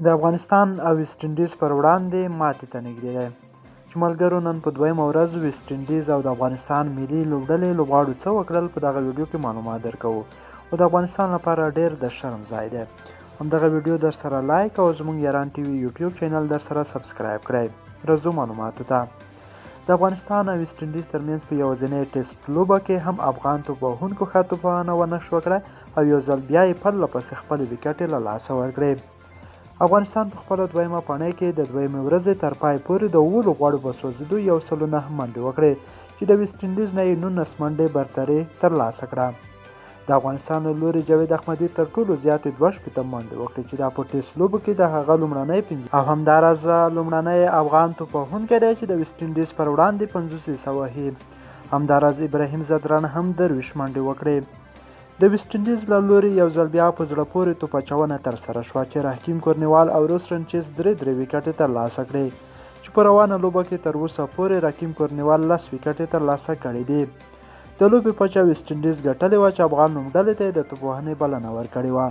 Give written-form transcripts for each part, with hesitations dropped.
د افغانستان او ویسټ انډیز پر وړاندې ماتې ته نږدې دی چې ملګرو نن په دویمه ورځ ویسټ انډیز او د افغانستان ملي لوبډلې لوبغاړو څه وکړل په دغه ویډیو کې معلومات درکوو او د افغانستان لپاره ډېر د شرم ځای دی. همدغه ویډیو در سره لایک او زموږ یاران ټي وي یوټیوب چینل در سره سبسکرایب کړئ. رځو معلوماتو ته. د افغانستان او ویسټ انډیز ترمنځ په یوازینۍ ټیسټ لوبه کې هم افغان توپوهونکو ښه توپونه ونه شوه کړی او یو ځل بیا یې پرله پسې خپلې ویکټې له لاسه ورکړې. افغانستان په خپله دویمه پاڼۍ کې د دویمې ورځې تر پای پورې د 7 لوبغاړو په سوځېدو 109 منډې وکړې چې د ویسټ انډیز نه یې 19 منډې برتري ترلاسه کړه. د افغانستان له لوري جاوید احمدي تر ټولو زیاتې 62 منډې وکړې چې دا په ټیسټ لوبو کې د هغه لومړنی او همداراز لومړنی افغان توپوهونکی دی چې د ویسټ انډیز پر وړاندې 50 وهي. همداراز ابراهیم ځدراڼ هم 23 منډې وکړې. د ویسټ انډیز له لوري یو ځل بیا په زړه پورې توپ اچونه ترسره شوه چې راحکیم کورنیوال او روس رنچز درې ویکټې ترلاسه کړې چې په روانه لوبه کې تر اوسه پورې راحکیم کورنیوال 10 ویکټې ترلاسه کړې دي. د لوبې پچه ویسټ انډیز ګټلې وه چې افغان لوبډلې ته یې د توپوهنې بلنه ورکړې وه.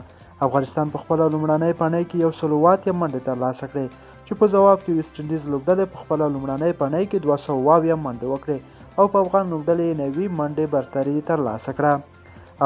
افغانستان په خپله لومړنۍ پاڼۍ کې 108 منډې ترلاسه کړې چې په ځواب کې ویسټ انډیز لوبډلې په خپله لومړنۍ پاڼۍ کې 222 منډې وکړې او په افغان لوبډلې 90 منډې برتري ترلاسه کړه.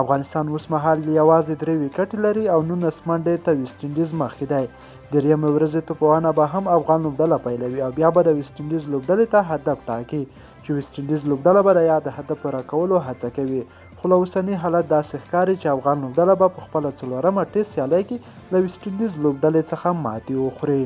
افغانستان اوس مهال یوازې 3 ویکټې لري او 19 منډې ته ویسټ انډیز مخکې دی. درېیمې ورځې توپونه به هم افغان لوبډله پیلوي او بیا به د ویسټ انډیز لوبډلې ته هدف ټاکي چې ویسټ انډیز لوبډله به د یاد هدف پوره کولو هڅه کوي. خو له اوسني حالت داسې ښکاري چې افغان لوبډله به په خپله 4مه ټیسټ سیالۍ کې له ویسټ انډیز لوبډلې څخه ماتې وخوري.